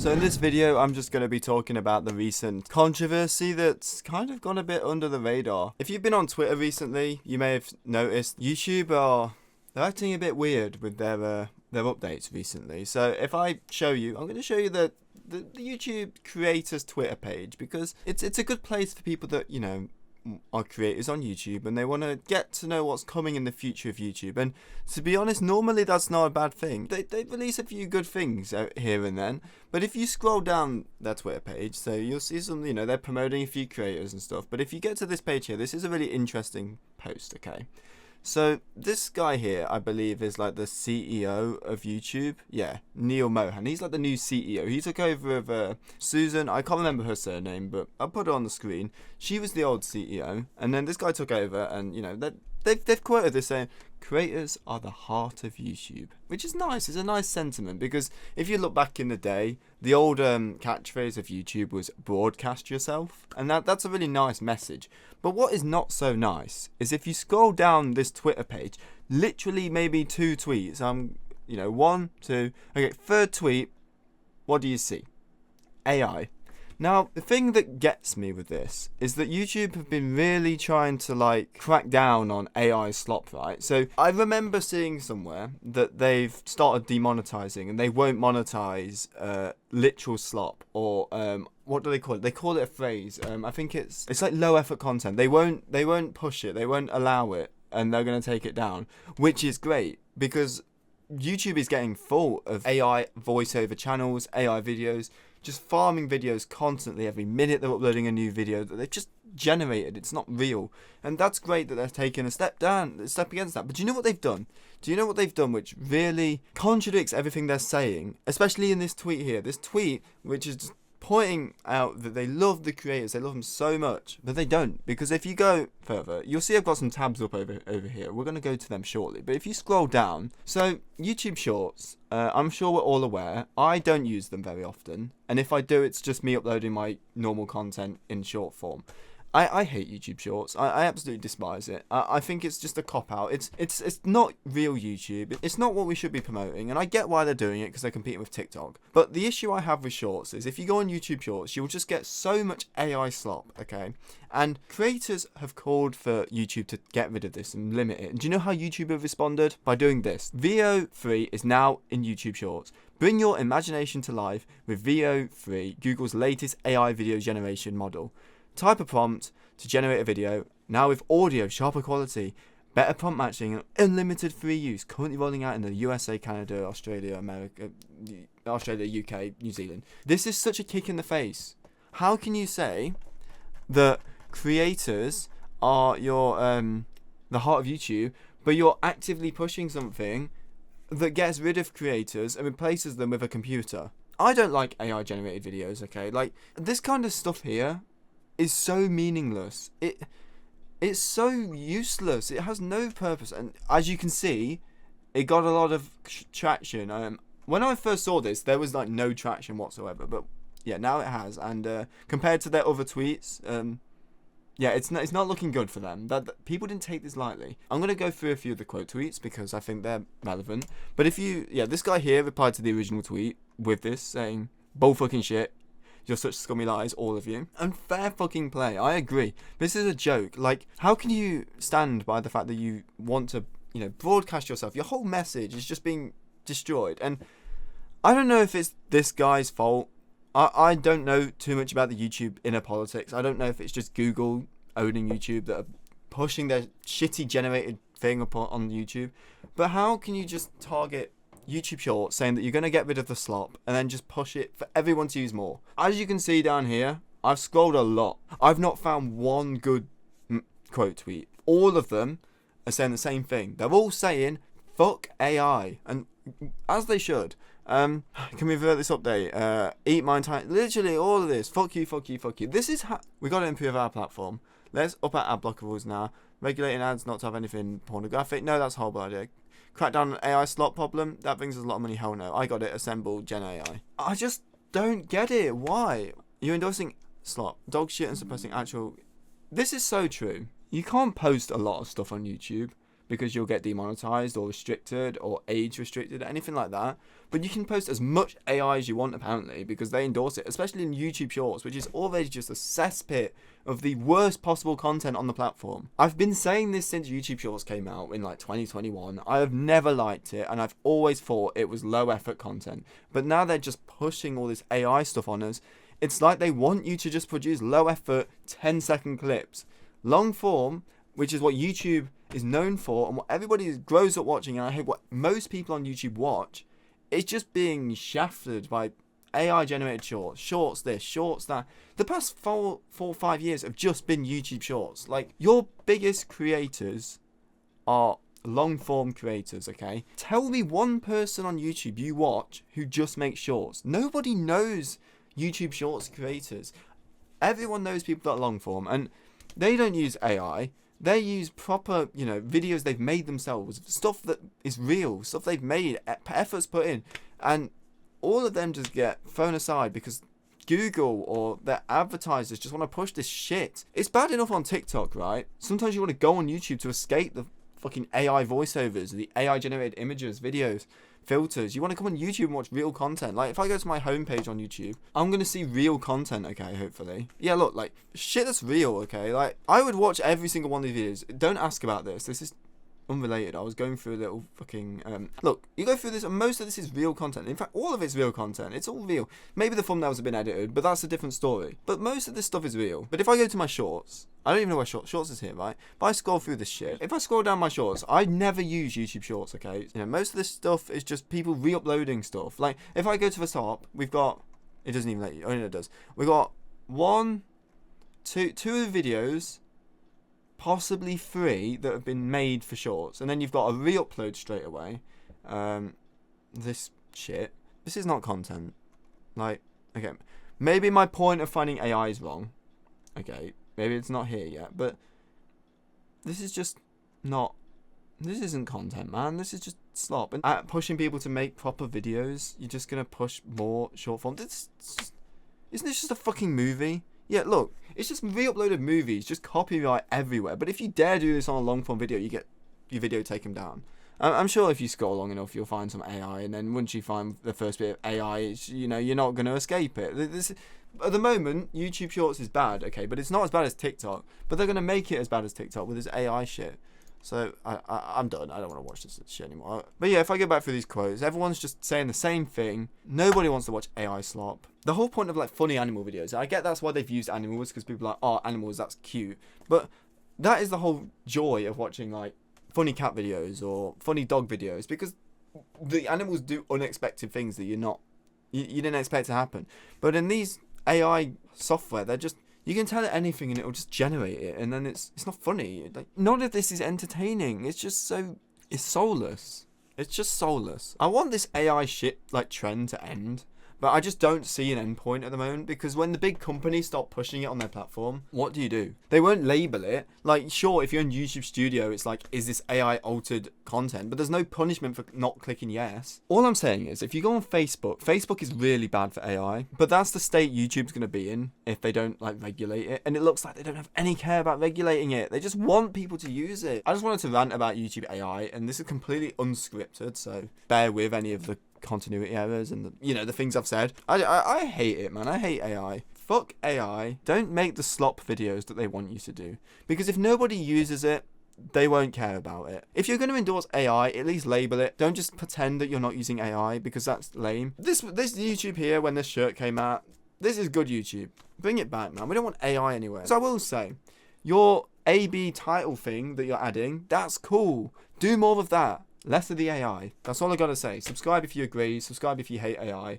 So in this video, I'm just going to be talking about the recent controversy that's kind of gone a bit under the radar. If you've been on Twitter recently, you may have noticed they're acting a bit weird with their updates recently. So if I show you, I'm going to show you the YouTube creators Twitter page, because it's a good place for people that, you know, are creators on YouTube and they want to get to know what's coming in the future of YouTube. And to be honest, normally that's not a bad thing. They release a few good things out here and then, but if you scroll down their Twitter page, so you'll see some, you know, they're promoting a few creators and stuff. But if you get to this page here, this is a really interesting post, okay? So this guy here, I believe, is like the CEO of YouTube. Yeah, Neil Mohan. He's like the new CEO. He took over of Susan. I can't remember her surname, but I'll put it on the screen. She was the old CEO, and then this guy took over, and you know they've quoted this saying, "Creators are the heart of YouTube," which is nice. It's a nice sentiment, because if you look back in the day, the old catchphrase of YouTube was "broadcast yourself," and that's a really nice message. But what is not so nice is if you scroll down this Twitter page, literally maybe 2 tweets. You know, 1, 2. Okay, third tweet. What do you see? AI. Now, the thing that gets me with this is that YouTube have been really trying to like crack down on AI slop, right? So I remember seeing somewhere that they've started demonetizing, and they won't monetize literal slop, or what do they call it? They call it a phrase. I think it's like low effort content. They won't push it. They won't allow it, and they're going to take it down, which is great, because YouTube is getting full of AI voiceover channels, AI videos, just farming videos constantly. Every minute they're uploading a new video that they've just generated. It's not real. And that's great that they're taking a step against that. But do you know what they've done? Do you know what they've done which really contradicts everything they're saying? Especially in this tweet here. This tweet which is just pointing out that they love the creators, they love them so much, but they don't, because if you go further, you'll see I've got some tabs up over here. We're going to go to them shortly, but if you scroll down, so YouTube Shorts, I'm sure we're all aware, I don't use them very often, and if I do, it's just me uploading my normal content in short form. I hate YouTube Shorts. I absolutely despise it. I think it's just a cop-out. It's not real YouTube. It's not what we should be promoting, and I get why they're doing it, because they're competing with TikTok. But the issue I have with Shorts is if you go on YouTube Shorts, you'll just get so much AI slop, okay? And creators have called for YouTube to get rid of this and limit it. And do you know how YouTube have responded? By doing this. VO3 is now in YouTube Shorts. Bring your imagination to life with VO3, Google's latest AI video generation model. Type a prompt to generate a video, now with audio, sharper quality, better prompt matching, and unlimited free use. Currently rolling out in the USA, Canada, Australia, UK, New Zealand. This is such a kick in the face. How can you say that creators are the heart of YouTube, but you're actively pushing something that gets rid of creators and replaces them with a computer? I don't like AI generated videos, okay? Like, this kind of stuff here is so meaningless. It's so useless. It has no purpose, and as you can see, it got a lot of traction. When I first saw this, there was like no traction whatsoever, but yeah, now it has. And compared to their other tweets, yeah, it's not looking good for them. That people didn't take this lightly. I'm gonna go through a few of the quote tweets because I think they're relevant. But this guy here replied to the original tweet with this, saying, "Bull fucking shit. You're such scummy lies, all of you." And fair fucking play. I agree. This is a joke. Like, how can you stand by the fact that you want to, you know, broadcast yourself? Your whole message is just being destroyed. And I don't know if it's this guy's fault. I don't know too much about the YouTube inner politics. I don't know if it's just Google owning YouTube that are pushing their shitty generated thing up on YouTube. But how can you just target YouTube Shorts saying that you're going to get rid of the slop and then just push it for everyone to use more? As you can see down here, I've scrolled a lot. I've not found one good quote tweet. All of them are saying the same thing. They're all saying fuck AI, and as they should. Can we revert this update? Eat my time. Literally all of this. Fuck you, fuck you, fuck you. This is how we got to improve our platform. Let's up our ad blocker rules now. Regulating ads not to have anything pornographic. No, that's a horrible idea. Crack down on AI slot problem. That brings us a lot of money. Hell no. I got it. Assemble Gen AI. I just don't get it. Why? You're endorsing slot, dog shit, and suppressing actual. This is so true. You can't post a lot of stuff on YouTube because you'll get demonetized or restricted or age restricted, anything like that. But you can post as much AI as you want, apparently, because they endorse it, especially in YouTube Shorts, which is already just a cesspit of the worst possible content on the platform. I've been saying this since YouTube Shorts came out in like 2021. I have never liked it, and I've always thought it was low effort content. But now they're just pushing all this AI stuff on us. It's like they want you to just produce low effort 10-second clips. Long form, which is what YouTube is known for and what everybody grows up watching, and I hate what most people on YouTube watch, it's just being shafted by AI generated shorts. Shorts this, shorts that. The past 5 years have just been YouTube Shorts. Like, your biggest creators are long form creators, okay? Tell me one person on YouTube you watch who just makes shorts. Nobody knows YouTube Shorts creators. Everyone knows people that are long form, and they don't use AI. They use proper, videos they've made themselves, stuff that is real, stuff they've made, efforts put in, and all of them just get thrown aside because Google or their advertisers just want to push this shit. It's bad enough on TikTok, right? Sometimes you want to go on YouTube to escape the fucking AI voiceovers, the AI generated images, videos, filters. You want to come on YouTube and watch real content. Like, if I go to my homepage on YouTube, I'm going to see real content, okay, hopefully. Yeah, look, like, shit that's real, okay? Like, I would watch every single one of these videos. Don't ask about this. This is unrelated. I was going through a little fucking... Look, you go through this, and most of this is real content. In fact, all of it's real content. It's all real. Maybe the thumbnails have been edited, but that's a different story. But most of this stuff is real. But if I go to my shorts... I don't even know where shorts is here, right? But I scroll through this shit. If I scroll down my shorts, I never use YouTube Shorts, okay? Most of this stuff is just people re-uploading stuff. Like, if I go to the top, we've got... It doesn't even let you... Oh, no, it does. We've got two of the videos, possibly 3 that have been made for shorts. And then you've got a re-upload straight away. This shit. This is not content. Like, okay. Maybe my point of finding AI is wrong. Okay. Maybe it's not here yet, but this is just not... This isn't content, man. This is just slop. And pushing people to make proper videos, you're just going to push more short form. Isn't this just a fucking movie? Yeah, look, it's just re-uploaded movies, just copyright everywhere. But if you dare do this on a long form video, you get your video taken down. I'm sure if you scroll long enough, you'll find some AI, and then once you find the first bit of AI, you're not going to escape it. At the moment, YouTube Shorts is bad, okay, but it's not as bad as TikTok. But they're going to make it as bad as TikTok with this AI shit. So I'm done. I don't want to watch this shit anymore. But yeah, if I go back through these quotes, everyone's just saying the same thing. Nobody wants to watch AI slop. The whole point of like funny animal videos, I get that's why they've used animals, because people are like, oh, animals, that's cute. But that is the whole joy of watching like funny cat videos or funny dog videos, because the animals do unexpected things that you didn't expect to happen. But in these AI software, they're just... You can tell it anything and it'll just generate it, and then it's not funny. Like, none of this is entertaining. It's just it's soulless. It's just soulless. I want this AI shit like trend to end, but I just don't see an end point at the moment, because when the big companies stop pushing it on their platform, what do? They won't label it. Like, sure, if you're in YouTube Studio, it's like, is this AI altered content? But there's no punishment for not clicking yes. All I'm saying is, if you go on Facebook is really bad for AI, but that's the state YouTube's going to be in if they don't like regulate it. And it looks like they don't have any care about regulating it. They just want people to use it. I just wanted to rant about YouTube AI, and this is completely unscripted, so bear with any of the continuity errors and the things I've said. I hate it, man. I hate AI. Fuck AI. Don't make the slop videos that they want you to do, because if nobody uses it, they won't care about it. If you're going to endorse AI, at least label it. Don't just pretend that you're not using AI, because that's lame. This YouTube here, when this shirt came out, this is good YouTube. Bring it back, man. We don't want AI anywhere. So I will say, your AB title thing that you're adding, that's cool. Do more of that. Less of the AI. That's all I gotta say. Subscribe if you agree. Subscribe if you hate AI.